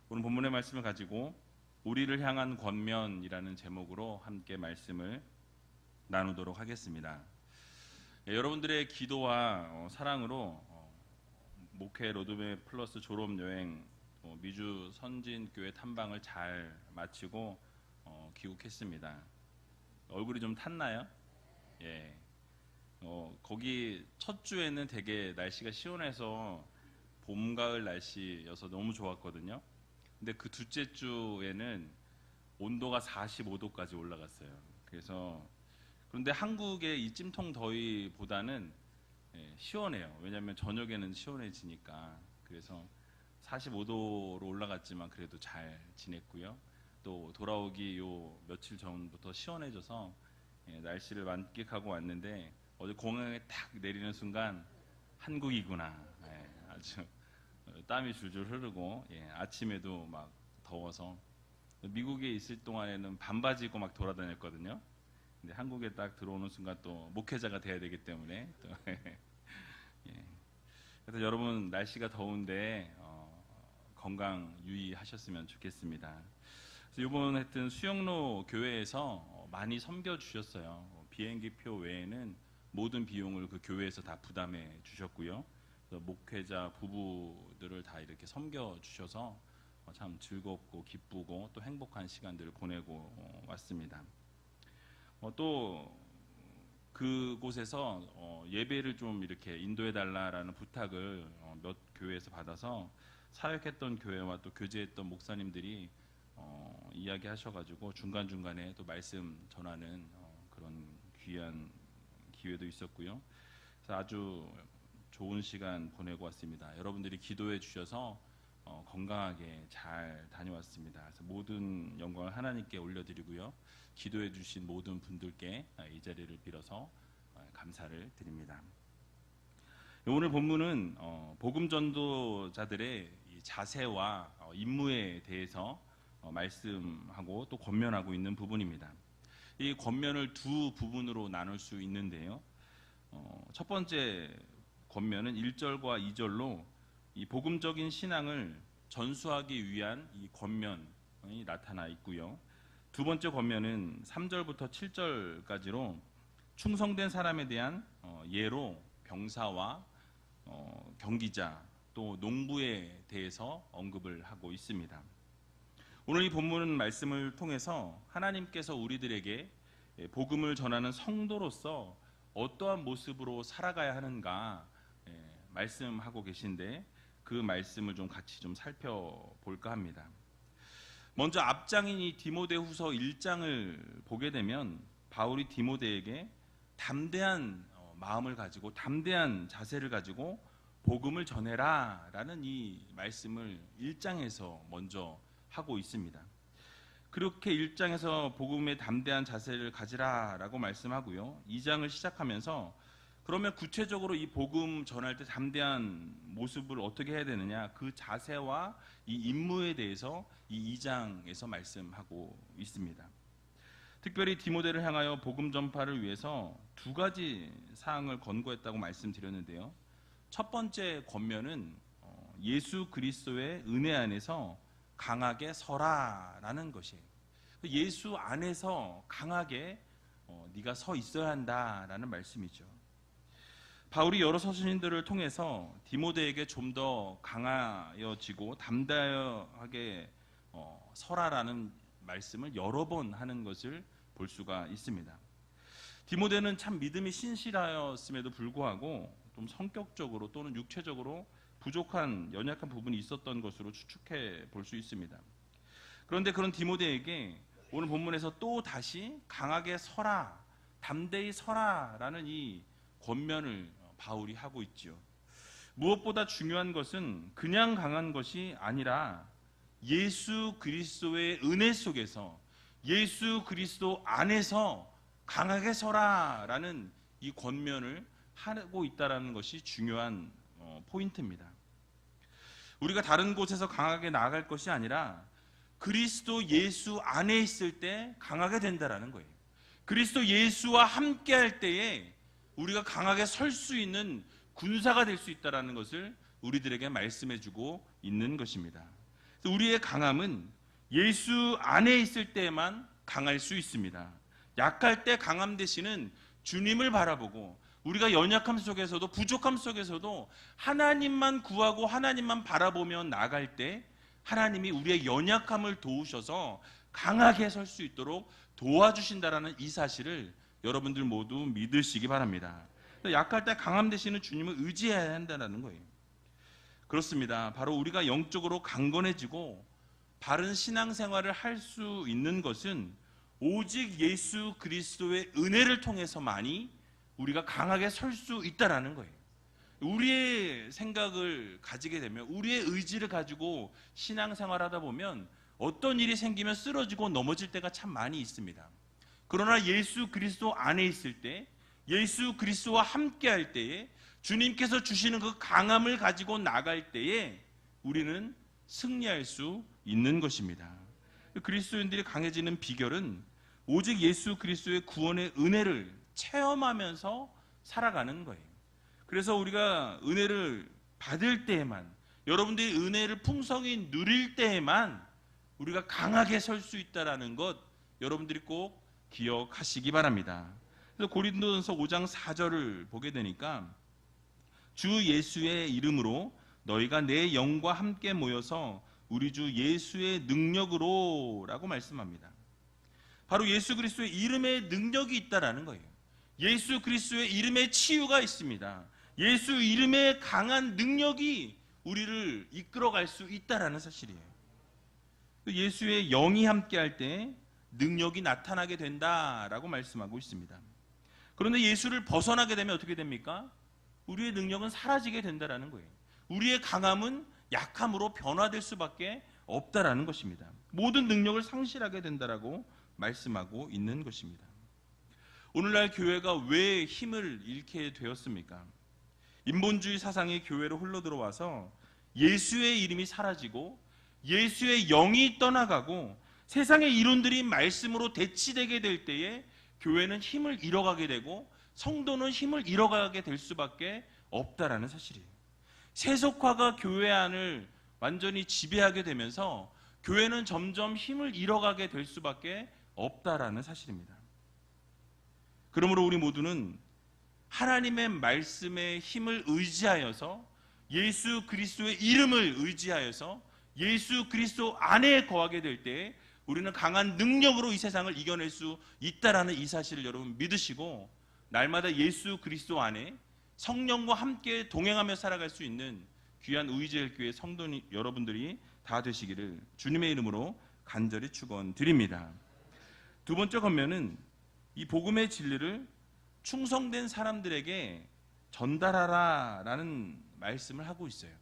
오늘 본문의 말씀을 가지고 우리를 향한 권면이라는 제목으로 함께 말씀을 나누도록 하겠습니다. 여러분들의 기도와 사랑으로 목회 로드맵 플러스 졸업여행 미주 선진교회 탐방을 잘 마치고 귀국했습니다. 얼굴이 좀 탔나요? 예. 거기 첫 주에는 되게 날씨가 시원해서 봄, 가을 날씨여서 너무 좋았거든요. 근데 그 둘째 주에는 온도가 45도까지 올라갔어요. 그런데 한국의 이 찜통 더위보다는 시원해요. 왜냐하면 저녁에는 시원해지니까. 그래서 45도로 올라갔지만 그래도 잘 지냈고요. 또 돌아오기 요 며칠 전부터 시원해져서 날씨를 만끽하고 왔는데 어제 공항에 딱 내리는 순간 한국이구나. 아주 땀이 줄줄 흐르고 아침에도 막 더워서 미국에 있을 동안에는 반바지 입고 막 돌아다녔거든요. 근데 한국에 딱 들어오는 순간 또 목회자가 돼야 되기 때문에 또 그래서 여러분 날씨가 더운데 건강 유의하셨으면 좋겠습니다. 그래서 이번 하여튼 수영로 교회에서 많이 섬겨 주셨어요. 비행기표 외에는 모든 비용을 그 교회에서 다 부담해 주셨고요. 목회자 부부들을 다 이렇게 섬겨 주셔서 참 즐겁고 기쁘고 또 행복한 시간들을 보내고 왔습니다. 또 그곳에서 예배를 좀 이렇게 인도해 달라라는 부탁을 몇 교회에서 받아서 사역했던 교회와 또 교제했던 목사님들이 이야기하셔가지고 중간중간에 또 말씀 전하는 그런 귀한 기회도 있었고요. 그래서 아주 좋은 시간 보내고 왔습니다. 여러분들이 기도해 주셔서 건강하게 잘 다녀왔습니다. 그래서 모든 영광을 하나님께 올려드리고요. 기도해 주신 모든 분들께 이 자리를 빌어서 감사를 드립니다. 오늘 본문은 복음 전도자들의 자세와 임무에 대해서 말씀하고 또 권면하고 있는 부분입니다. 이 권면을 두 부분으로 나눌 수 있는데요. 첫 번째 권면은 1절과 2절로 이 복음적인 신앙을 전수하기 위한 이 권면이 나타나 있고요. 두 번째 권면은 3절부터 7절까지로 충성된 사람에 대한 예로 병사와 경기자 또 농부에 대해서 언급을 하고 있습니다. 오늘 이 본문 말씀을 통해서 하나님께서 우리들에게 복음을 전하는 성도로서 어떠한 모습으로 살아가야 하는가 말씀하고 계신데 그 말씀을 좀 같이 좀 살펴볼까 합니다. 먼저 앞장인 이 디모데후서 1장을 보게 되면 바울이 디모데에게 담대한 마음을 가지고 담대한 자세를 가지고 복음을 전해라 라는 이 말씀을 1장에서 먼저 하고 있습니다. 그렇게 1장에서 복음에 담대한 자세를 가지라 라고 말씀하고요. 2장을 시작하면서 그러면 구체적으로 이 복음 전할 때 담대한 모습을 어떻게 해야 되느냐 그 자세와 이 임무에 대해서 이 2장에서 말씀하고 있습니다. 특별히 디모데를 향하여 복음 전파를 위해서 두 가지 사항을 권고했다고 말씀드렸는데요. 첫 번째 권면은 예수 그리스도의 은혜 안에서 강하게 서라라는 것이에요. 예수 안에서 강하게 네가 서 있어야 한다라는 말씀이죠. 바울이 여러 서신들을 통해서 디모데에게 좀 더 강하여지고 담대하게 서라라는 말씀을 여러 번 하는 것을 볼 수가 있습니다. 디모데는 참 믿음이 신실하였음에도 불구하고 좀 성격적으로 또는 육체적으로 부족한 연약한 부분이 있었던 것으로 추측해 볼 수 있습니다. 그런데 그런 디모데에게 오늘 본문에서 또 다시 강하게 서라, 담대히 서라라는 이 권면을 바울이 하고 있지요. 무엇보다 중요한 것은 그냥 강한 것이 아니라 예수 그리스도의 은혜 속에서 예수 그리스도 안에서 강하게 서라라는 이 권면을 하고 있다는 것이 중요한 포인트입니다. 우리가 다른 곳에서 강하게 나아갈 것이 아니라 그리스도 예수 안에 있을 때 강하게 된다라는 거예요. 그리스도 예수와 함께 할 때에 우리가 강하게 설 수 있는 군사가 될 수 있다는 것을 우리들에게 말씀해주고 있는 것입니다. 우리의 강함은 예수 안에 있을 때만 강할 수 있습니다. 약할 때 강함 되시는 주님을 바라보고 우리가 연약함 속에서도 부족함 속에서도 하나님만 구하고 하나님만 바라보며 나갈 때 하나님이 우리의 연약함을 도우셔서 강하게 설 수 있도록 도와주신다라는 이 사실을 여러분들 모두 믿으시기 바랍니다. 약할 때 강함 되시는 주님을 의지해야 한다는 거예요. 그렇습니다. 바로 우리가 영적으로 강건해지고 바른 신앙생활을 할 수 있는 것은 오직 예수 그리스도의 은혜를 통해서만이 우리가 강하게 설 수 있다라는 거예요. 우리의 생각을 가지게 되면, 우리의 의지를 가지고 신앙생활하다 보면 어떤 일이 생기면 쓰러지고 넘어질 때가 참 많이 있습니다. 그러나 예수 그리스도 안에 있을 때, 예수 그리스도와 함께 할 때에, 주님께서 주시는 그 강함을 가지고 나갈 때에 우리는 승리할 수 있는 것입니다. 그리스도인들이 강해지는 비결은 오직 예수 그리스도의 구원의 은혜를 체험하면서 살아가는 거예요. 그래서 우리가 은혜를 받을 때에만, 여러분들이 은혜를 풍성히 누릴 때에만 우리가 강하게 설 수 있다는 것 여러분들이 꼭 기억하시기 바랍니다. 그래서 고린도전서 5장 4절을 보게 되니까 주 예수의 이름으로 너희가 내 영과 함께 모여서 우리 주 예수의 능력으로 라고 말씀합니다. 바로 예수 그리스도의 이름에 능력이 있다라는 거예요. 예수 그리스도의 이름에 치유가 있습니다. 예수 이름에 강한 능력이 우리를 이끌어갈 수 있다라는 사실이에요. 예수의 영이 함께할 때 능력이 나타나게 된다라고 말씀하고 있습니다. 그런데 예수를 벗어나게 되면 어떻게 됩니까? 우리의 능력은 사라지게 된다라는 거예요. 우리의 강함은 약함으로 변화될 수밖에 없다라는 것입니다. 모든 능력을 상실하게 된다라고 말씀하고 있는 것입니다. 오늘날 교회가 왜 힘을 잃게 되었습니까? 인본주의 사상이 교회로 흘러들어와서 예수의 이름이 사라지고 예수의 영이 떠나가고 세상의 이론들이 말씀으로 대치되게 될 때에 교회는 힘을 잃어가게 되고 성도는 힘을 잃어가게 될 수밖에 없다라는 사실이에요. 세속화가 교회 안을 완전히 지배하게 되면서 교회는 점점 힘을 잃어가게 될 수밖에 없다라는 사실입니다. 그러므로 우리 모두는 하나님의 말씀의 힘을 의지하여서 예수 그리스도의 이름을 의지하여서 예수 그리스도 안에 거하게 될 때 우리는 강한 능력으로 이 세상을 이겨낼 수 있다라는 이 사실을 여러분 믿으시고 날마다 예수 그리스도 안에 성령과 함께 동행하며 살아갈 수 있는 귀한 의지의 교회 성도 여러분들이 다 되시기를 주님의 이름으로 간절히 축원드립니다. 두 번째 권면은 이 복음의 진리를 충성된 사람들에게 전달하라라는 말씀을 하고 있어요.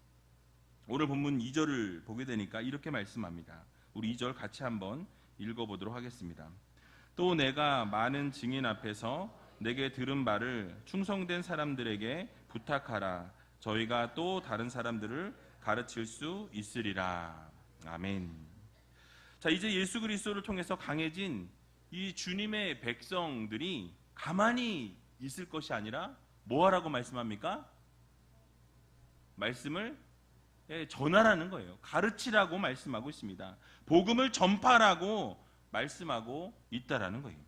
오늘 본문 2절을 보게 되니까 이렇게 말씀합니다. 우리 2절 같이 한번 읽어보도록 하겠습니다. 또 내가 많은 증인 앞에서 내게 들은 말을 충성된 사람들에게 부탁하라. 저희가 또 다른 사람들을 가르칠 수 있으리라. 아멘. 자, 이제 예수 그리스도를 통해서 강해진 이 주님의 백성들이 가만히 있을 것이 아니라 뭐 하라고 말씀합니까? 말씀을 전하라는 거예요. 가르치라고 말씀하고 있습니다. 복음을 전파라고 말씀하고 있다라는 거예요.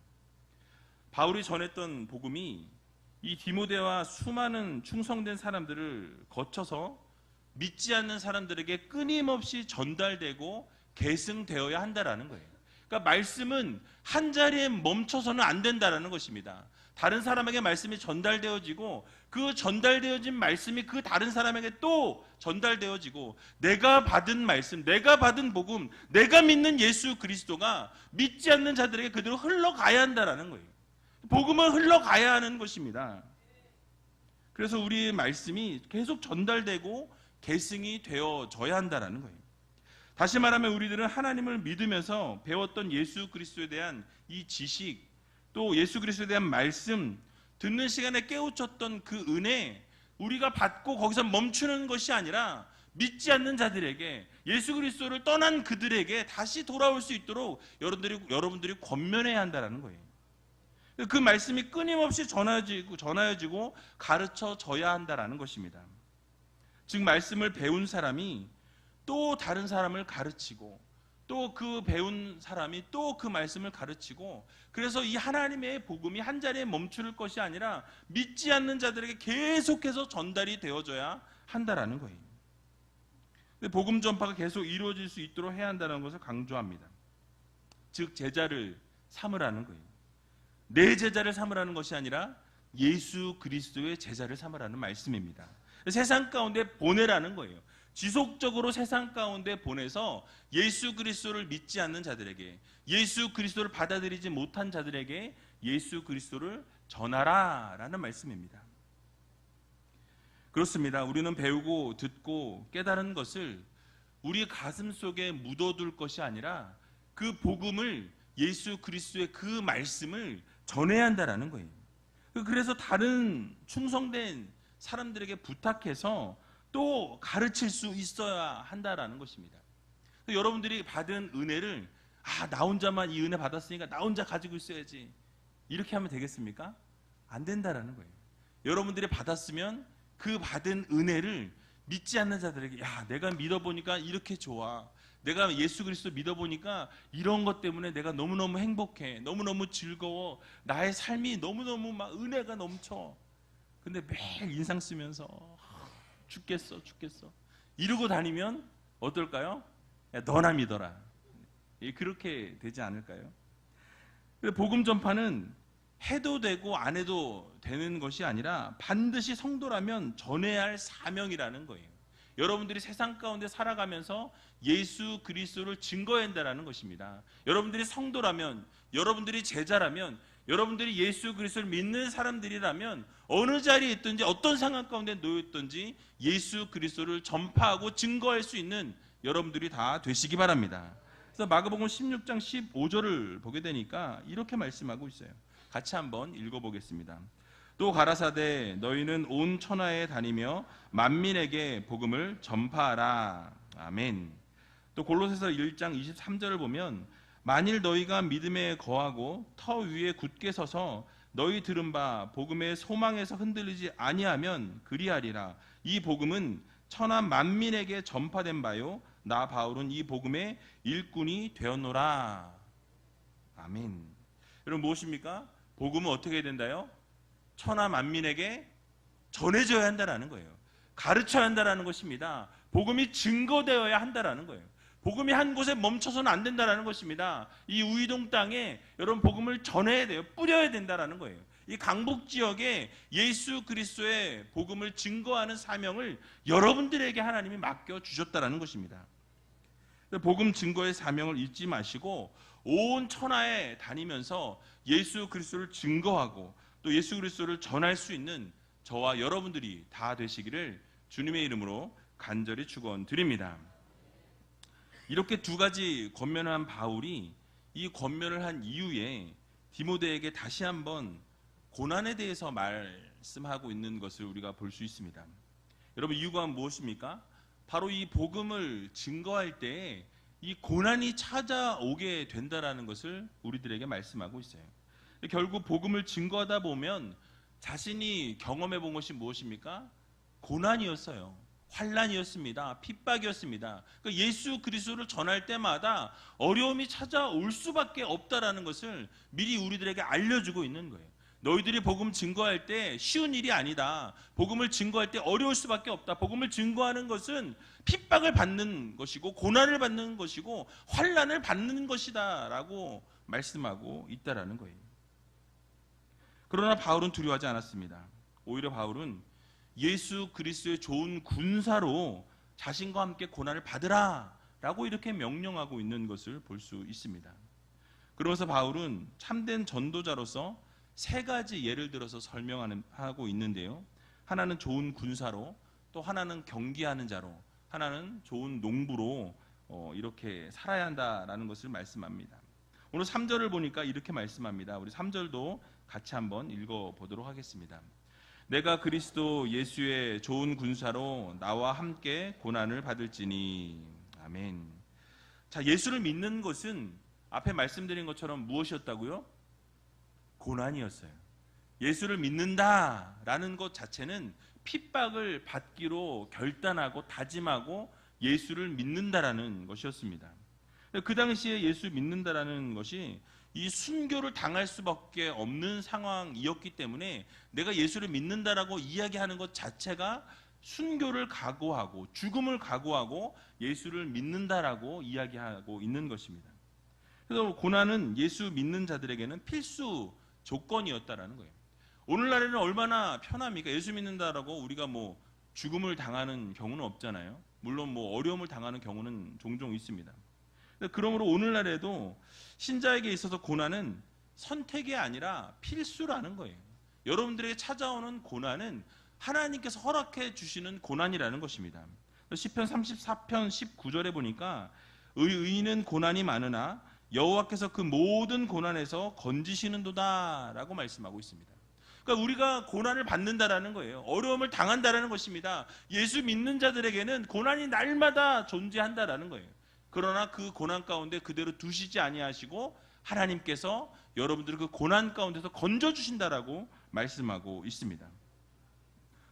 바울이 전했던 복음이 이 디모데와 수많은 충성된 사람들을 거쳐서 믿지 않는 사람들에게 끊임없이 전달되고 계승되어야 한다라는 거예요. 그러니까 말씀은 한 자리에 멈춰서는 안 된다라는 것입니다. 다른 사람에게 말씀이 전달되어지고 그 전달되어진 말씀이 그 다른 사람에게 또 전달되어지고 내가 받은 말씀, 내가 받은 복음, 내가 믿는 예수 그리스도가 믿지 않는 자들에게 그대로 흘러가야 한다라는 거예요. 복음은 흘러가야 하는 것입니다. 그래서 우리의 말씀이 계속 전달되고 계승이 되어져야 한다라는 거예요. 다시 말하면 우리들은 하나님을 믿으면서 배웠던 예수 그리스도에 대한 이 지식, 또 예수 그리스도에 대한 말씀, 듣는 시간에 깨우쳤던 그 은혜, 우리가 받고 거기서 멈추는 것이 아니라 믿지 않는 자들에게, 예수 그리스도를 떠난 그들에게 다시 돌아올 수 있도록 여러분들이 권면해야 한다는 거예요. 그 말씀이 끊임없이 전하여지고 가르쳐져야 한다는 것입니다. 즉 말씀을 배운 사람이 또 다른 사람을 가르치고 또 그 배운 사람이 또 그 말씀을 가르치고, 그래서 이 하나님의 복음이 한 자리에 멈출 것이 아니라 믿지 않는 자들에게 계속해서 전달이 되어져야 한다라는 거예요. 복음 전파가 계속 이루어질 수 있도록 해야 한다는 것을 강조합니다. 즉 제자를 삼으라는 거예요. 내 제자를 삼으라는 것이 아니라 예수 그리스도의 제자를 삼으라는 말씀입니다. 세상 가운데 보내라는 거예요. 지속적으로 세상 가운데 보내서 예수 그리스도를 믿지 않는 자들에게, 예수 그리스도를 받아들이지 못한 자들에게 예수 그리스도를 전하라라는 말씀입니다. 그렇습니다. 우리는 배우고 듣고 깨달은 것을 우리 가슴 속에 묻어둘 것이 아니라 그 복음을, 예수 그리스도의 그 말씀을 전해야 한다라는 거예요. 그래서 다른 충성된 사람들에게 부탁해서 또 가르칠 수 있어야 한다라는 것입니다. 여러분들이 받은 은혜를 나 혼자만 이 은혜 받았으니까 나 혼자 가지고 있어야지, 이렇게 하면 되겠습니까? 안 된다라는 거예요. 여러분들이 받았으면 그 받은 은혜를 믿지 않는 자들에게, 내가 믿어보니까 이렇게 좋아, 내가 예수 그리스도 믿어보니까 이런 것 때문에 내가 너무너무 행복해, 너무너무 즐거워, 나의 삶이 너무너무 막 은혜가 넘쳐. 근데 매일 인상 쓰면서 죽겠어 이러고 다니면 어떨까요? 너나 믿어라, 그렇게 되지 않을까요? 복음 전파는 해도 되고 안 해도 되는 것이 아니라 반드시 성도라면 전해야 할 사명이라는 거예요. 여러분들이 세상 가운데 살아가면서 예수 그리스도를 증거해야 한다는 것입니다. 여러분들이 성도라면, 여러분들이 제자라면, 여러분들이 예수 그리스도를 믿는 사람들이라면 어느 자리에 있든지 어떤 상황 가운데 놓였든지 예수 그리스도를 전파하고 증거할 수 있는 여러분들이 다 되시기 바랍니다. 그래서 마가복음 16장 15절을 보게 되니까 이렇게 말씀하고 있어요. 같이 한번 읽어보겠습니다. 또 가라사대 너희는 온 천하에 다니며 만민에게 복음을 전파하라. 아멘. 또 골로새서 1장 23절을 보면 만일 너희가 믿음에 거하고 터 위에 굳게 서서 너희 들은 바 복음의 소망에서 흔들리지 아니하면 그리하리라. 이 복음은 천하 만민에게 전파된 바요 나 바울은 이 복음의 일꾼이 되었노라. 아멘. 여러분 무엇입니까? 복음은 어떻게 해야 된다요? 천하 만민에게 전해져야 한다는 거예요. 가르쳐야 한다는 것입니다. 복음이 증거되어야 한다는 거예요. 복음이 한 곳에 멈춰서는 안 된다는 것입니다. 이 우이동 땅에 여러분 복음을 전해야 돼요. 뿌려야 된다는 거예요. 이 강북 지역에 예수 그리스도의 복음을 증거하는 사명을 여러분들에게 하나님이 맡겨주셨다는 것입니다. 복음 증거의 사명을 잊지 마시고 온 천하에 다니면서 예수 그리스도를 증거하고 또 예수 그리스도를 전할 수 있는 저와 여러분들이 다 되시기를 주님의 이름으로 간절히 축원드립니다. 이렇게 두 가지 권면을 한 바울이 이 권면을 한 이후에 디모데에게 다시 한번 고난에 대해서 말씀하고 있는 것을 우리가 볼 수 있습니다. 여러분 이유가 무엇입니까? 바로 이 복음을 증거할 때 이 고난이 찾아오게 된다라는 것을 우리들에게 말씀하고 있어요. 결국 복음을 증거하다 보면 자신이 경험해 본 것이 무엇입니까? 고난이었어요. 환난이었습니다. 핍박이었습니다. 그러니까 예수 그리스도를 전할 때마다 어려움이 찾아올 수밖에 없다라는 것을 미리 우리들에게 알려주고 있는 거예요. 너희들이 복음 증거할 때 쉬운 일이 아니다. 복음을 증거할 때 어려울 수밖에 없다. 복음을 증거하는 것은 핍박을 받는 것이고 고난을 받는 것이고 환난을 받는 것이다 라고 말씀하고 있다라는 거예요. 그러나 바울은 두려워하지 않았습니다. 오히려 바울은 예수 그리스도의 좋은 군사로 자신과 함께 고난을 받으라 라고 이렇게 명령하고 있는 것을 볼 수 있습니다. 그러면서 바울은 참된 전도자로서 세 가지 예를 들어서 설명하고 있는데요. 하나는 좋은 군사로, 또 하나는 경기하는 자로, 하나는 좋은 농부로 이렇게 살아야 한다라는 것을 말씀합니다. 오늘 3절을 보니까 이렇게 말씀합니다. 우리 3절도 같이 한번 읽어보도록 하겠습니다. 내가 그리스도 예수의 좋은 군사로 나와 함께 고난을 받을지니. 아멘. 자, 예수를 믿는 것은 앞에 말씀드린 것처럼 무엇이었다고요? 고난이었어요. 예수를 믿는다라는 것 자체는 핍박을 받기로 결단하고 다짐하고 예수를 믿는다라는 것이었습니다. 그 당시에 예수 믿는다라는 것이 이 순교를 당할 수밖에 없는 상황이었기 때문에 내가 예수를 믿는다라고 이야기하는 것 자체가 순교를 각오하고 죽음을 각오하고 예수를 믿는다라고 이야기하고 있는 것입니다. 그래서 고난은 예수 믿는 자들에게는 필수 조건이었다라는 거예요. 오늘날에는 얼마나 편합니까? 예수 믿는다라고 우리가 뭐 죽음을 당하는 경우는 없잖아요. 물론 뭐 어려움을 당하는 경우는 종종 있습니다. 그러므로 오늘날에도 신자에게 있어서 고난은 선택이 아니라 필수라는 거예요. 여러분들에게 찾아오는 고난은 하나님께서 허락해 주시는 고난이라는 것입니다. 시편 34편 19절에 보니까 의인은 고난이 많으나 여호와께서 그 모든 고난에서 건지시는도다라고 말씀하고 있습니다. 그러니까 우리가 고난을 받는다라는 거예요. 어려움을 당한다라는 것입니다. 예수 믿는 자들에게는 고난이 날마다 존재한다라는 거예요. 그러나 그 고난 가운데 그대로 두시지 아니하시고 하나님께서 여러분들을 그 고난 가운데서 건져주신다라고 말씀하고 있습니다.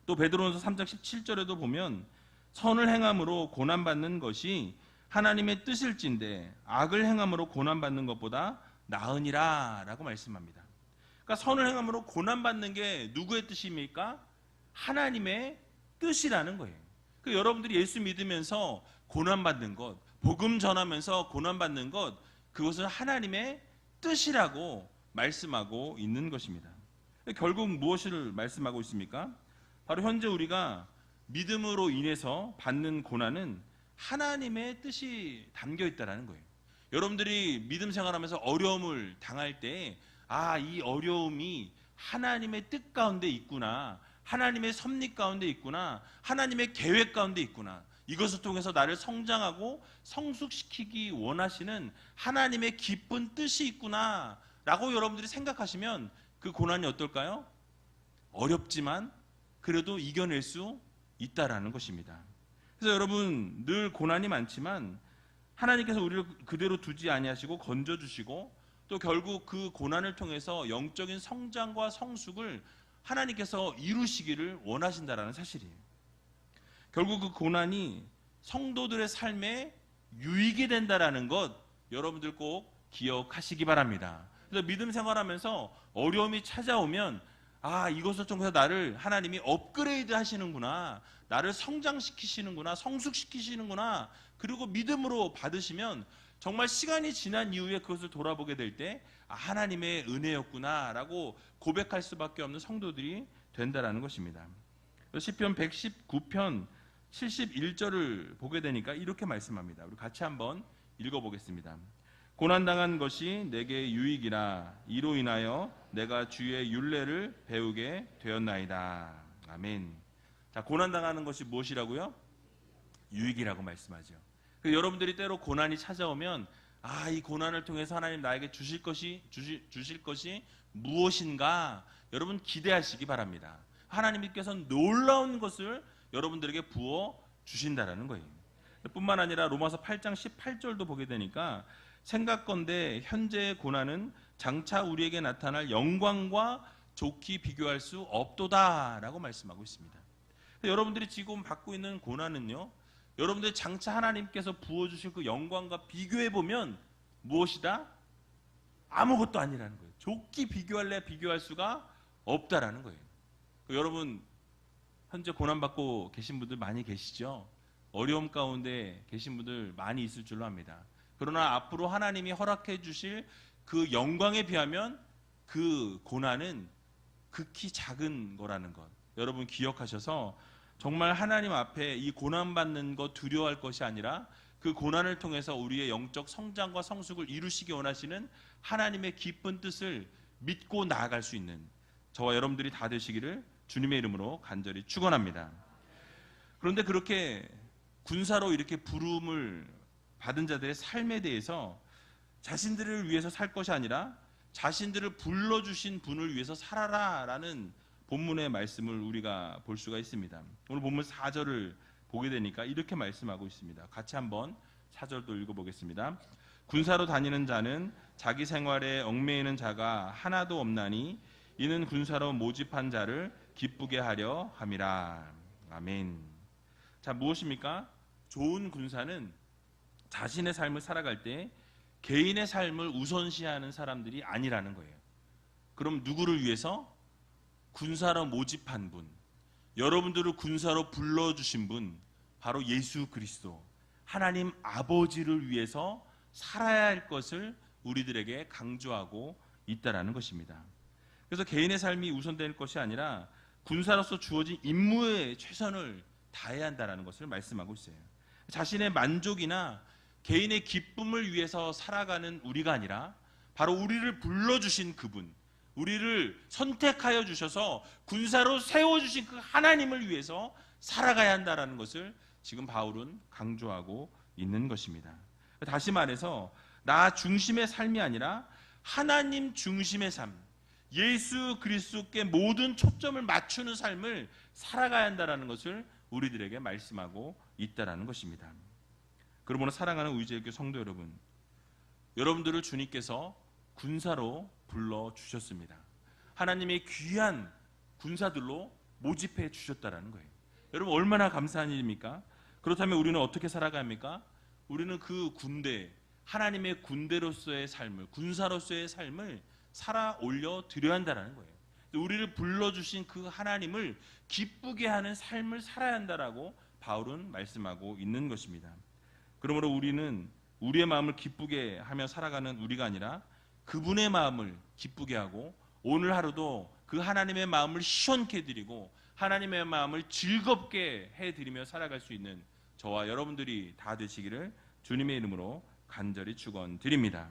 또 베드로전서 3장 17절에도 보면 선을 행함으로 고난받는 것이 하나님의 뜻일진데 악을 행함으로 고난받는 것보다 나으니라 라고 말씀합니다. 그러니까 선을 행함으로 고난받는 게 누구의 뜻입니까? 하나님의 뜻이라는 거예요. 그러니까 여러분들이 예수 믿으면서 고난받는 것, 복음 전하면서 고난받는 것, 그것은 하나님의 뜻이라고 말씀하고 있는 것입니다. 결국 무엇을 말씀하고 있습니까? 바로 현재 우리가 믿음으로 인해서 받는 고난은 하나님의 뜻이 담겨 있다는 거예요. 여러분들이 믿음 생활하면서 어려움을 당할 때 이 어려움이 하나님의 뜻 가운데 있구나, 하나님의 섭리 가운데 있구나, 하나님의 계획 가운데 있구나, 이것을 통해서 나를 성장하고 성숙시키기 원하시는 하나님의 깊은 뜻이 있구나 라고 여러분들이 생각하시면 그 고난이 어떨까요? 어렵지만 그래도 이겨낼 수 있다라는 것입니다. 그래서 여러분, 늘 고난이 많지만 하나님께서 우리를 그대로 두지 아니하시고 건져주시고 또 결국 그 고난을 통해서 영적인 성장과 성숙을 하나님께서 이루시기를 원하신다라는 사실이에요. 결국 그 고난이 성도들의 삶에 유익이 된다라는 것 여러분들 꼭 기억하시기 바랍니다. 그래서 믿음 생활하면서 어려움이 찾아오면 이것을 통해서 나를 하나님이 업그레이드 하시는구나, 나를 성장시키시는구나, 성숙시키시는구나, 그리고 믿음으로 받으시면 정말 시간이 지난 이후에 그것을 돌아보게 될 때 하나님의 은혜였구나 라고 고백할 수밖에 없는 성도들이 된다라는 것입니다. 시편 119편 71절을 보게 되니까 이렇게 말씀합니다. 우리 같이 한번 읽어보겠습니다. 고난당한 것이 내게 유익이라 이로 인하여 내가 주의 율례를 배우게 되었나이다. 아멘. 자, 고난당하는 것이 무엇이라고요? 유익이라고 말씀하죠. 여러분들이 때로 고난이 찾아오면 이 고난을 통해서 하나님 나에게 주실 것이 무엇인가 여러분 기대하시기 바랍니다. 하나님께서는 놀라운 것을 여러분들에게 부어 주신다라는 거예요. 뿐만 아니라 로마서 8장 18절도 보게 되니까 생각건대 현재의 고난은 장차 우리에게 나타날 영광과 좋게 비교할 수 없도다라고 말씀하고 있습니다. 여러분들이 지금 받고 있는 고난은요, 여러분들 장차 하나님께서 부어주실 그 영광과 비교해보면 무엇이다? 아무것도 아니라는 거예요. 좋게 비교할 수가 없다라는 거예요. 여러분 현재 고난받고 계신 분들 많이 계시죠? 어려움 가운데 계신 분들 많이 있을 줄로 압니다. 그러나 앞으로 하나님이 허락해 주실 그 영광에 비하면 그 고난은 극히 작은 거라는 것 여러분 기억하셔서 정말 하나님 앞에 이 고난받는 것 두려워할 것이 아니라 그 고난을 통해서 우리의 영적 성장과 성숙을 이루시기 원하시는 하나님의 기쁜 뜻을 믿고 나아갈 수 있는 저와 여러분들이 다 되시기를 주님의 이름으로 간절히 축원합니다. 그런데 그렇게 군사로 이렇게 부름을 받은 자들의 삶에 대해서 자신들을 위해서 살 것이 아니라 자신들을 불러주신 분을 위해서 살아라라는 본문의 말씀을 우리가 볼 수가 있습니다. 오늘 본문 4절을 보게 되니까 이렇게 말씀하고 있습니다. 같이 한번 4절도 읽어보겠습니다. 군사로 다니는 자는 자기 생활에 얽매이는 자가 하나도 없나니 이는 군사로 모집한 자를 기쁘게 하려 함이라. 아멘. 자, 무엇입니까? 좋은 군사는 자신의 삶을 살아갈 때 개인의 삶을 우선시하는 사람들이 아니라는 거예요. 그럼 누구를 위해서? 군사로 모집한 분, 여러분들을 군사로 불러주신 분, 바로 예수 그리스도, 하나님 아버지를 위해서 살아야 할 것을 우리들에게 강조하고 있다라는 것입니다. 그래서 개인의 삶이 우선될 것이 아니라 군사로서 주어진 임무에 최선을 다해야 한다는 것을 말씀하고 있어요. 자신의 만족이나 개인의 기쁨을 위해서 살아가는 우리가 아니라 바로 우리를 불러주신 그분, 우리를 선택하여 주셔서 군사로 세워주신 그 하나님을 위해서 살아가야 한다는 것을 지금 바울은 강조하고 있는 것입니다. 다시 말해서 나 중심의 삶이 아니라 하나님 중심의 삶, 예수 그리스도께 모든 초점을 맞추는 삶을 살아가야 한다는 것을 우리들에게 말씀하고 있다는 것입니다. 그러므로 사랑하는 우이제일교 성도 여러분, 여러분들을 주님께서 군사로 불러주셨습니다. 하나님의 귀한 군사들로 모집해 주셨다는 거예요. 여러분 얼마나 감사한 일입니까? 그렇다면 우리는 어떻게 살아가야 합니까? 우리는 그 군대, 하나님의 군대로서의 삶을, 군사로서의 삶을 살아 올려 드려야 한다는 거예요. 우리를 불러주신 그 하나님을 기쁘게 하는 삶을 살아야 한다라고 바울은 말씀하고 있는 것입니다. 그러므로 우리는 우리의 마음을 기쁘게 하며 살아가는 우리가 아니라 그분의 마음을 기쁘게 하고 오늘 하루도 그 하나님의 마음을 시원케 해드리고 하나님의 마음을 즐겁게 해드리며 살아갈 수 있는 저와 여러분들이 다 되시기를 주님의 이름으로 간절히 축원드립니다.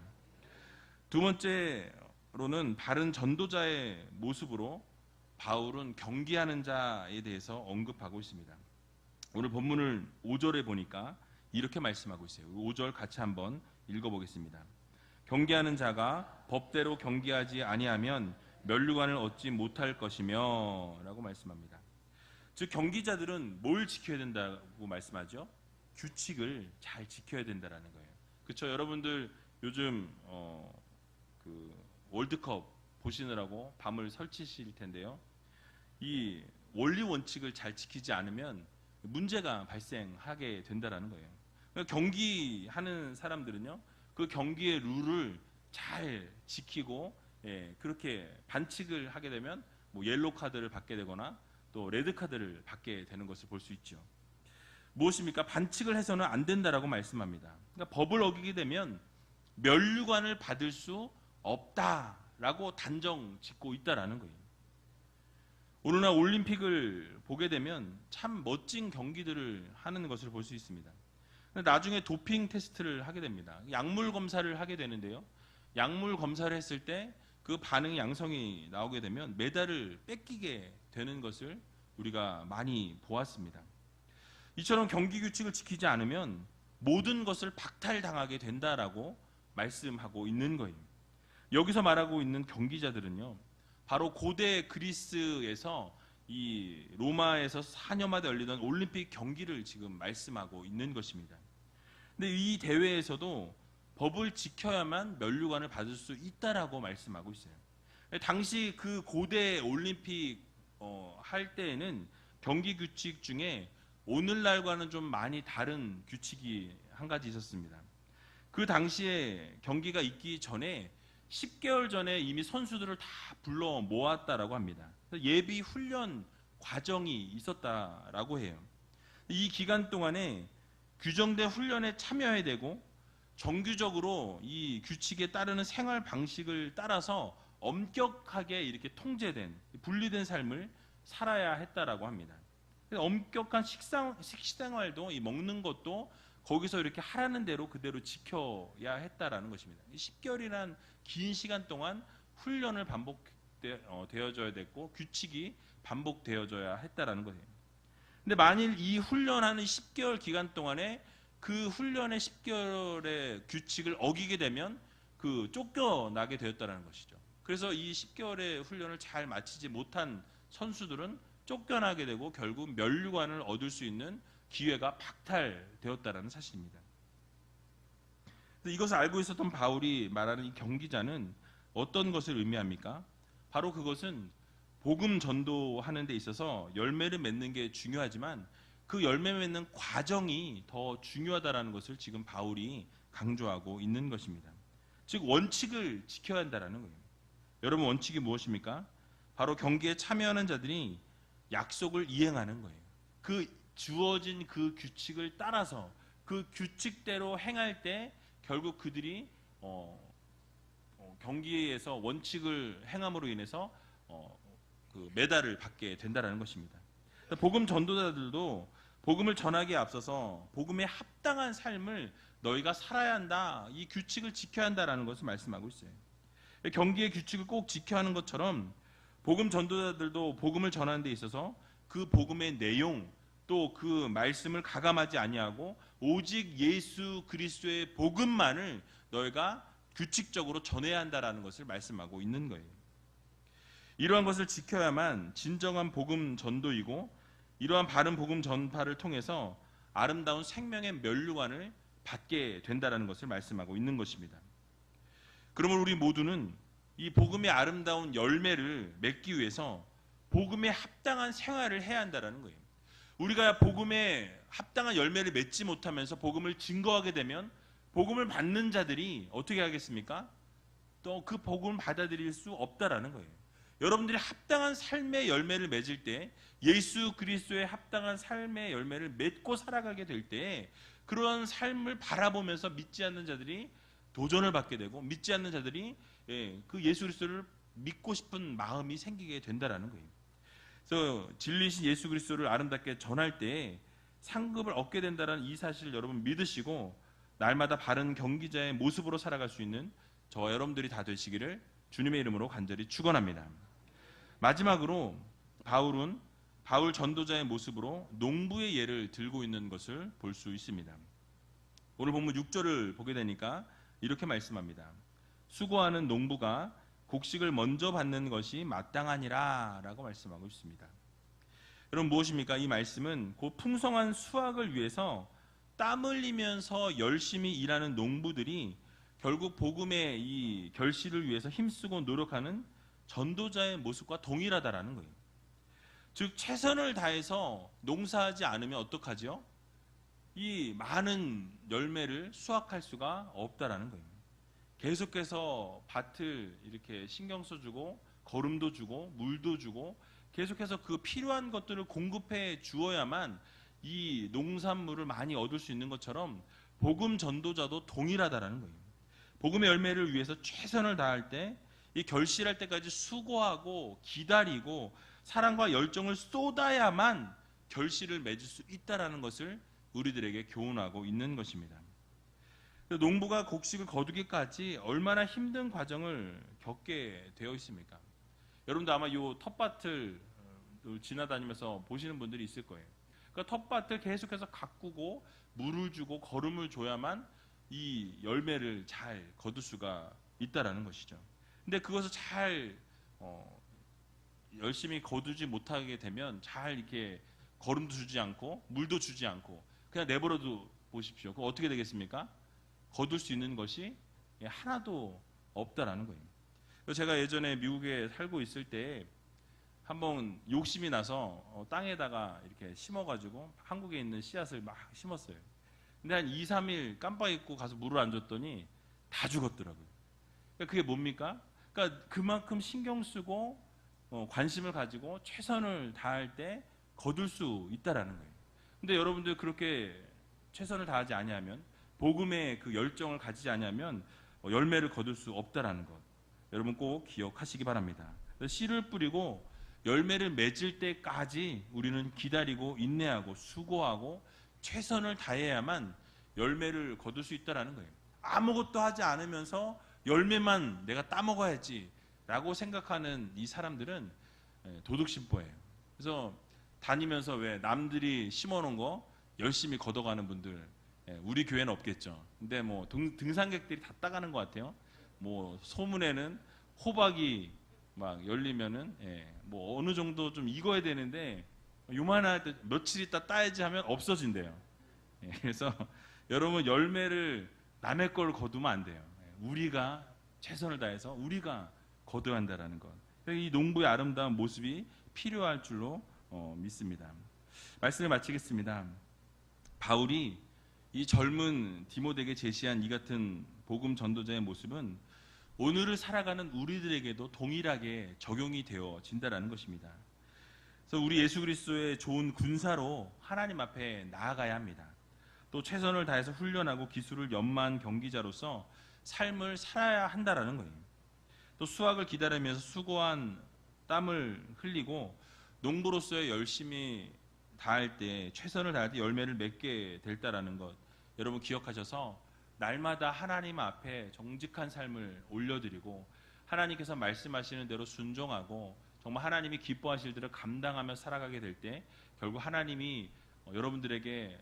두 번째로는 바른 전도자의 모습으로 바울은 경계하는 자에 대해서 언급하고 있습니다. 오늘 본문을 5절에 보니까 이렇게 말씀하고 있어요. 5절 같이 한번 읽어보겠습니다. 경계하는 자가 법대로 경계하지 아니하면 면류관을 얻지 못할 것이며 라고 말씀합니다. 즉 경기자들은 뭘 지켜야 된다고 말씀하죠? 규칙을 잘 지켜야 된다는 거예요. 그렇죠? 여러분들 요즘 그 월드컵 보시느라고 밤을 설치실 텐데요. 이 원리 원칙을 잘 지키지 않으면 문제가 발생하게 된다는 거예요. 그러니까 경기하는 사람들은요, 그 경기의 룰을 잘 지키고 그렇게 반칙을 하게 되면 뭐 옐로우 카드를 받게 되거나 또 레드 카드를 받게 되는 것을 볼 수 있죠. 무엇입니까? 반칙을 해서는 안 된다라고 말씀합니다. 그러니까 법을 어기게 되면 면류관을 받을 수 없다라고 단정 짓고 있다라는 거예요. 오늘날 올림픽을 보게 되면 참 멋진 경기들을 하는 것을 볼 수 있습니다. 나중에 도핑 테스트를 하게 됩니다. 약물 검사를 하게 되는데요. 약물 검사를 했을 때 그 반응이 양성이 나오게 되면 메달을 뺏기게 되는 것을 우리가 많이 보았습니다. 이처럼 경기 규칙을 지키지 않으면 모든 것을 박탈당하게 된다라고 말씀하고 있는 거예요. 여기서 말하고 있는 경기자들은요, 바로 고대 그리스에서 이 로마에서 4년마다 열리던 올림픽 경기를 지금 말씀하고 있는 것입니다. 근데 이 대회에서도 법을 지켜야만 면류관을 받을 수 있다라고 말씀하고 있어요. 당시 그 고대 올림픽 할 때에는 경기 규칙 중에 오늘날과는 좀 많이 다른 규칙이 한 가지 있었습니다. 그 당시에 경기가 있기 전에 10개월 전에 이미 선수들을 다 불러 모았다라고 합니다. 예비 훈련 과정이 있었다라고 해요. 이 기간 동안에 규정된 훈련에 참여해야 되고 정규적으로 이 규칙에 따르는 생활 방식을 따라서 엄격하게 이렇게 통제된 분리된 삶을 살아야 했다라고 합니다. 엄격한 식생활도 이 먹는 것도 거기서 이렇게 하라는 대로 그대로 지켜야 했다라는 것입니다. 10개월이란 긴 시간 동안 훈련을 반복되어져야 됐고 규칙이 반복되어져야 했다라는 거예요. 근데 만일 이 훈련하는 10개월 기간 동안에 그 훈련의 10개월의 규칙을 어기게 되면 그 쫓겨나게 되었다는 것이죠. 그래서 이 10개월의 훈련을 잘 마치지 못한 선수들은 쫓겨나게 되고 결국 면류관을 얻을 수 있는 기회가 박탈되었다는 사실입니다. 이것을 알고 있었던 바울이 말하는 이 경기자는 어떤 것을 의미합니까? 바로 그것은 복음 전도하는 데 있어서 열매를 맺는 게 중요하지만 그 그 열매 맺는 과정이 더 중요하다라는 것을 지금 바울이 강조하고 있는 것입니다. 즉 원칙을 지켜야 한다라는 거예요. 여러분 원칙이 무엇입니까? 바로 경기에 참여하는 자들이 약속을 이행하는 거예요. 그 주어진 그 규칙을 따라서 그 규칙대로 행할 때 결국 그들이 경기에서 원칙을 행함으로 인해서 그 메달을 받게 된다는 것입니다. 복음 전도자들도 복음을 전하기에 앞서서 복음에 합당한 삶을 너희가 살아야 한다. 이 규칙을 지켜야 한다라는 것을 말씀하고 있어요. 경기의 규칙을 꼭 지켜야 하는 것처럼 복음 전도자들도 복음을 전하는 데 있어서 그 복음의 내용 또 그 말씀을 가감하지 아니하고 오직 예수 그리스도의 복음만을 너희가 규칙적으로 전해야 한다라는 것을 말씀하고 있는 거예요. 이러한 것을 지켜야만 진정한 복음 전도이고 이러한 바른 복음 전파를 통해서 아름다운 생명의 면류관을 받게 된다라는 것을 말씀하고 있는 것입니다. 그러면 우리 모두는 이 복음의 아름다운 열매를 맺기 위해서 복음에 합당한 생활을 해야 한다라는 거예요. 우리가 복음에 합당한 열매를 맺지 못하면서 복음을 증거하게 되면 복음을 받는 자들이 어떻게 하겠습니까? 또 그 복음을 받아들일 수 없다라는 거예요. 여러분들이 합당한 삶의 열매를 맺을 때 예수 그리스도의 합당한 삶의 열매를 맺고 살아가게 될 때 그런 삶을 바라보면서 믿지 않는 자들이 도전을 받게 되고 믿지 않는 자들이 그 예수 그리스도를 믿고 싶은 마음이 생기게 된다라는 거예요. 그래서 진리신 예수 그리스도를 아름답게 전할 때 상급을 얻게 된다는 이 사실을 여러분 믿으시고 날마다 바른 경기자의 모습으로 살아갈 수 있는 저와 여러분들이 다 되시기를 주님의 이름으로 간절히 축원합니다. 마지막으로 바울은 바울 전도자의 모습으로 농부의 예를 들고 있는 것을 볼 수 있습니다. 오늘 본문 6절을 보게 되니까 이렇게 말씀합니다. 수고하는 농부가 곡식을 먼저 받는 것이 마땅하니라 라고 말씀하고 있습니다. 여러분 무엇입니까? 이 말씀은 곧 풍성한 수확을 위해서 땀 흘리면서 열심히 일하는 농부들이 결국 복음의 이 결실을 위해서 힘쓰고 노력하는 전도자의 모습과 동일하다라는 거예요. 즉 최선을 다해서 농사하지 않으면 어떡하죠? 이 많은 열매를 수확할 수가 없다라는 거예요. 계속해서 밭을 이렇게 신경 써주고 거름도 주고 물도 주고 계속해서 그 필요한 것들을 공급해 주어야만 이 농산물을 많이 얻을 수 있는 것처럼 복음 전도자도 동일하다라는 거예요. 복음의 열매를 위해서 최선을 다할 때 이 결실할 때까지 수고하고 기다리고 사랑과 열정을 쏟아야만 결실을 맺을 수 있다라는 것을 우리들에게 교훈하고 있는 것입니다. 농부가 곡식을 거두기까지 얼마나 힘든 과정을 겪게 되어 있습니까? 여러분도 아마 이 텃밭을 지나다니면서 보시는 분들이 있을 거예요. 그러니까 텃밭을 계속해서 가꾸고 물을 주고 거름을 줘야만 이 열매를 잘 거둘 수가 있다라는 것이죠. 근데 그것을 잘 열심히 거두지 못하게 되면 잘 이렇게 거름도 주지 않고 물도 주지 않고 그냥 내버려도 보십시오. 그럼 어떻게 되겠습니까? 거둘 수 있는 것이 하나도 없다라는 거예요. 그래서 제가 예전에 미국에 살고 있을 때 한번 욕심이 나서 땅에다가 이렇게 심어가지고 한국에 있는 씨앗을 막 심었어요. 근데 한 2, 3일 깜빡 잊고 가서 물을 안 줬더니 다 죽었더라고요. 그러니까 그게 뭡니까? 그러니까 그만큼 신경 쓰고 관심을 가지고 최선을 다할 때 거둘 수 있다라는 거예요. 근데 여러분들 그렇게 최선을 다하지 아니하면 복음의 그 열정을 가지지 아니하면 열매를 거둘 수 없다라는 것 여러분 꼭 기억하시기 바랍니다. 씨를 뿌리고 열매를 맺을 때까지 우리는 기다리고 인내하고 수고하고 최선을 다해야만 열매를 거둘 수 있다라는 거예요. 아무것도 하지 않으면서 열매만 내가 따먹어야지 라고 생각하는 이 사람들은 도둑심보예요. 그래서 다니면서 왜 남들이 심어놓은 거 열심히 걷어가는 분들 우리 교회는 없겠죠. 근데 뭐 등산객들이 다 따가는 것 같아요. 뭐 소문에는 호박이 막 열리면은 뭐 어느 정도 좀 익어야 되는데 요만할 때 며칠 있다 따야지 하면 없어진대요. 그래서 여러분 열매를 남의 걸 거두면 안 돼요. 우리가 최선을 다해서 우리가 거둬야 한다라는 것. 이 농부의 아름다운 모습이 필요할 줄로 믿습니다. 말씀을 마치겠습니다. 바울이 이 젊은 디모데에게 제시한 이 같은 복음 전도자의 모습은 오늘을 살아가는 우리들에게도 동일하게 적용이 되어진다라는 것입니다. 그래서 우리 예수 그리스도의 좋은 군사로 하나님 앞에 나아가야 합니다. 또 최선을 다해서 훈련하고 기술을 연마한 경기자로서 삶을 살아야 한다라는 거예요. 또 수확을 기다리면서 수고한 땀을 흘리고 농부로서의 열심히 다할 때, 최선을 다할 때 열매를 맺게 될다라는 것 여러분 기억하셔서 날마다 하나님 앞에 정직한 삶을 올려드리고 하나님께서 말씀하시는 대로 순종하고 정말 하나님이 기뻐하실 대로 감당하며 살아가게 될 때 결국 하나님이 여러분들에게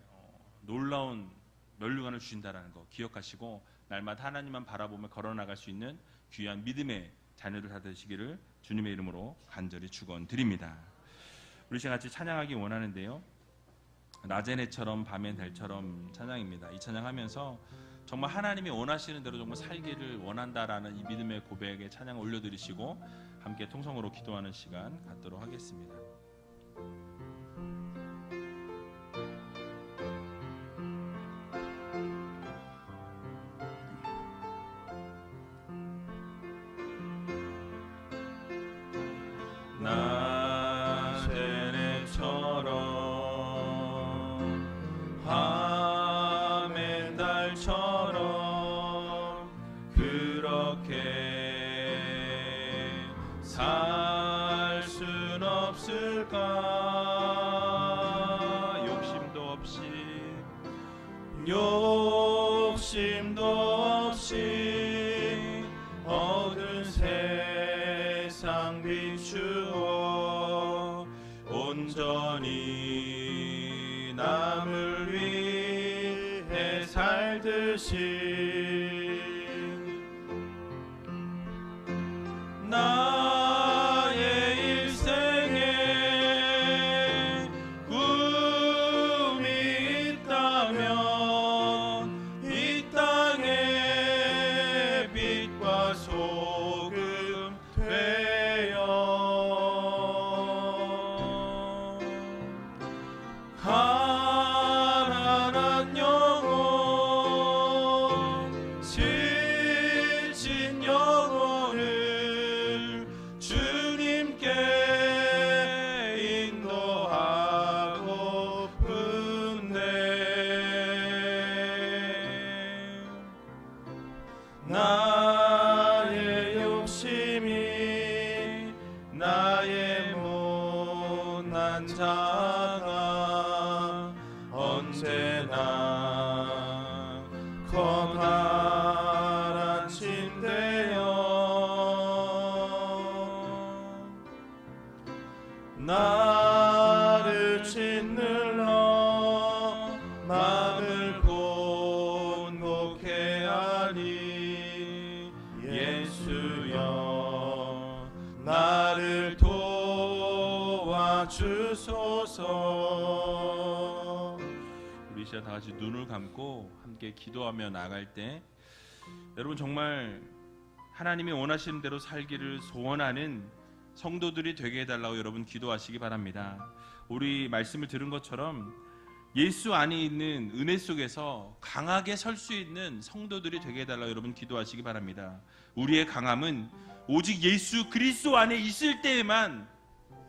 놀라운 면류관을 주신다는 거 기억하시고 날마다 하나님만 바라보며 걸어나갈 수 있는 귀한 믿음의 자녀들 다 되시기를 주님의 이름으로 간절히 축원드립니다. 우리 시간 같이 찬양하기 원하는데요, 낮의 해처럼 밤의 달처럼 찬양입니다. 이 찬양하면서 정말 하나님이 원하시는 대로 정말 살기를 원한다라는 이 믿음의 고백에 찬양을 올려드리시고 함께 통성으로 기도하는 시간 갖도록 하겠습니다. 낮의 해처럼 밤의 달처럼 그렇게 살 순 없을까? 욕심도 없이 어두운 세상 비추어 온전히 남을 위해 살듯이 나의 일생에 꿈이 있다면 이 땅에 빛과 소금 되어 가난한 영혼 지친 영혼을 주님께 인도하고픈데 나의 욕심이 나의 못난 자가 언제나 커가라친대요 나를 짓눌러 마음을 곤곡해 하리 예수여 나를 도와주소서. 우리 시간 다 같이 눈을 감고 함께 기도하며 나갈 때 여러분 정말 하나님이 원하시는 대로 살기를 소원하는 성도들이 되게 해달라고 여러분 기도하시기 바랍니다. 우리 말씀을 들은 것처럼 예수 안에 있는 은혜 속에서 강하게 설 수 있는 성도들이 되게 해달라고 여러분 기도하시기 바랍니다. 우리의 강함은 오직 예수 그리스도 안에 있을 때에만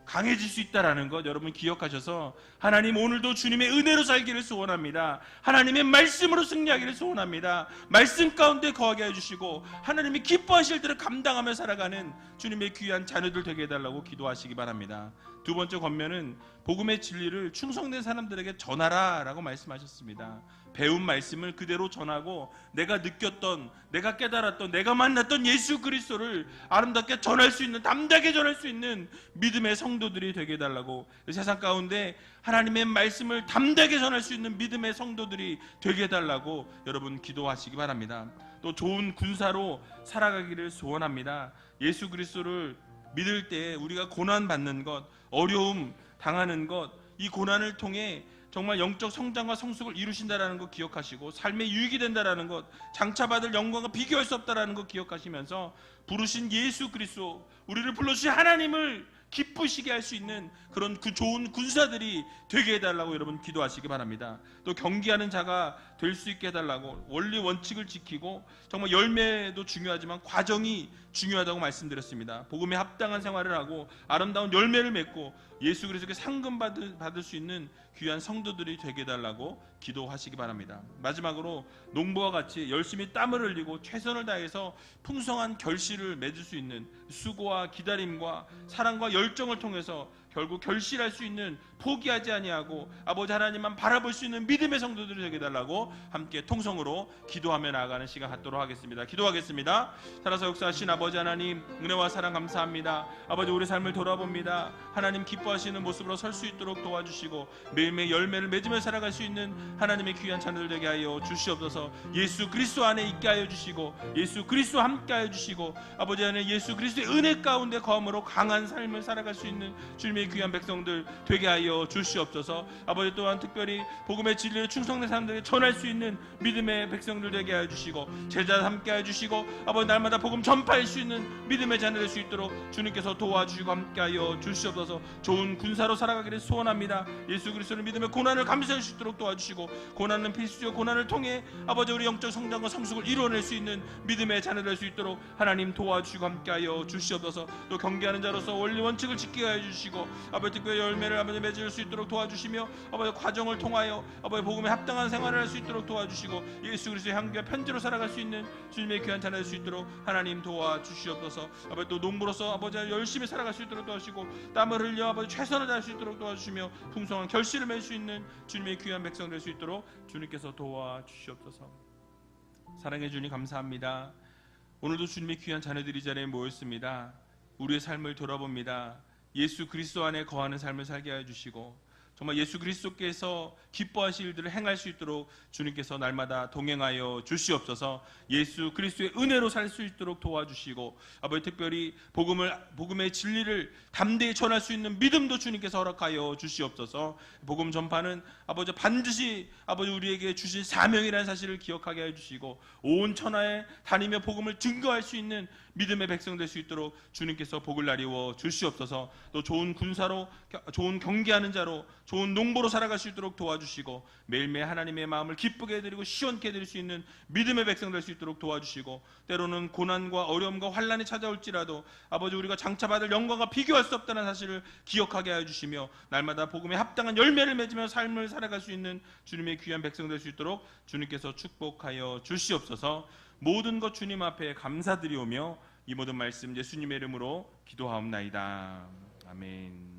강해질 수 있다는 것 여러분 기억하셔서 하나님 오늘도 주님의 은혜로 살기를 소원합니다. 하나님의 말씀으로 승리하기를 소원합니다. 말씀 가운데 거하게 해주시고 하나님이 기뻐하실 대로 감당하며 살아가는 주님의 귀한 자녀들 되게 해달라고 기도하시기 바랍니다. 두 번째 권면은 복음의 진리를 충성된 사람들에게 전하라 라고 말씀하셨습니다. 배운 말씀을 그대로 전하고 내가 느꼈던, 내가 깨달았던, 내가 만났던 예수 그리스도를 아름답게 전할 수 있는, 담대하게 전할 수 있는 믿음의 성도들이 되게 해달라고, 세상 가운데 하나님의 말씀을 담대하게 전할 수 있는 믿음의 성도들이 되게 해달라고 여러분 기도하시기 바랍니다. 또 좋은 군사로 살아가기를 소원합니다. 예수 그리스도를 믿을 때 우리가 고난받는 것, 어려움 당하는 것, 이 고난을 통해 정말 영적 성장과 성숙을 이루신다라는 것 기억하시고 삶의 유익이 된다라는 것, 장차받을 영광과 비교할 수 없다라는 것 기억하시면서 부르신 예수 그리스도, 우리를 불러주신 하나님을 기쁘시게 할 수 있는 그런 그 좋은 군사들이 되게 해달라고 여러분 기도하시기 바랍니다. 또 경기하는 자가 될 수 있게 해달라고, 원리 원칙을 지키고 정말 열매도 중요하지만 과정이 중요하다고 말씀드렸습니다. 복음에 합당한 생활을 하고 아름다운 열매를 맺고 예수 그리스도께 상금 받을 수 있는 귀한 성도들이 되게 해달라고 기도하시기 바랍니다. 마지막으로 농부와 같이 열심히 땀을 흘리고 최선을 다해서 풍성한 결실을 맺을 수 있는 수고와 기다림과 사랑과 열정을 통해서 결국 결실할 수 있는, 포기하지 아니하고 아버지 하나님만 바라볼 수 있는 믿음의 성도들이 되게 해달라고 함께 통성으로 기도하며 나아가는 시간 갖도록 하겠습니다. 기도하겠습니다. 살아서 역사하신 아버지 하나님, 은혜와 사랑 감사합니다. 아버지, 우리 삶을 돌아봅니다. 하나님 기뻐하시는 모습으로 설 수 있도록 도와주시고 매일매일 열매를 맺으며 살아갈 수 있는 하나님의 귀한 자녀들 되게 하여 주시옵소서. 예수 그리스도 안에 있게 하여 주시고 예수 그리스도 함께 하여 주시고 아버지 안에 예수 그리스도의 은혜 가운데 거함으로 강한 삶을 살아갈 수 있는 주님의 귀한 백성들 되게 하여 주시옵소서. 아버지, 또한 특별히 복음의 진리를 충성된 사람들에게 전할 수 있는 믿음의 백성들 되게 하여 주시고 제자 함께 하여 주시고 아버지, 날마다 복음 전파할 수 있는 믿음의 자녀 될 수 있도록 주님께서 도와주시고 함께 하여 주시옵소서. 좋은 군사로 살아가기를 소원합니다. 예수 그리스도를 믿으며 고난을 감수할 수 있도록 도와주시고 고난은 필수요, 고난을 통해 아버지 우리 영적 성장과 성숙을 이루어낼 수 있는 믿음의 자녀 될 수 있도록 하나님 도와주시고 함께 하여 주시옵소서. 또 경계하는 자로서 원리 원칙을 지키게 하여 주시고 아버지, 특별히 열매를 아버지 맺을 수 있도록 도와주시며 아버지, 과정을 통하여 아버지 복음에 합당한 생활을 할 수 있도록 도와주시고 예수 그리스도의 향기와 편지로 살아갈 수 있는 주님의 귀한 자녀 될 수 있도록 하나님 도와주시옵소서. 아버지, 또 농부로서 아버지 열심히 살아갈 수 있도록 도와주시고 땀을 흘려 아버지 최선을 다할 수 있도록 도와주시며 풍성한 결실을 맺을 수 있는 주님의 귀한 백성 될 수 있도록 주님께서 도와주시옵소서. 사랑해 주님 감사합니다. 오늘도 주님의 귀한 자녀들이 이 자리에 모였습니다. 우리의 삶을 돌아봅니다. 예수 그리스도 안에 거하는 삶을 살게 하여 주시고 정말 예수 그리스도께서 기뻐하실 일들을 행할 수 있도록 주님께서 날마다 동행하여 주시옵소서. 예수 그리스도의 은혜로 살 수 있도록 도와주시고 아버지, 특별히 복음의 진리를 담대히 전할 수 있는 믿음도 주님께서 허락하여 주시옵소서. 복음 전파는 아버지 반드시 아버지 우리에게 주신 사명이라는 사실을 기억하게 해 주시고 온 천하에 다니며 복음을 증거할 수 있는 믿음의 백성 될 수 있도록 주님께서 복을 나리워 주시옵소서. 또 좋은 군사로, 좋은 경계하는 자로, 좋은 농부로 살아갈 수 있도록 도와주시고 매일매일 하나님의 마음을 기쁘게 해드리고 시원케 해드릴 수 있는 믿음의 백성 될 수 있도록 도와주시고 때로는 고난과 어려움과 환난이 찾아올지라도 아버지, 우리가 장차받을 영광과 비교할 수 없다는 사실을 기억하게 해주시며 날마다 복음에 합당한 열매를 맺으며 삶을 살아갈 수 있는 주님의 귀한 백성 될 수 있도록 주님께서 축복하여 주시옵소서. 모든 것 주님 앞에 감사드리오며 이 모든 말씀 예수님의 이름으로 기도하옵나이다. 아멘.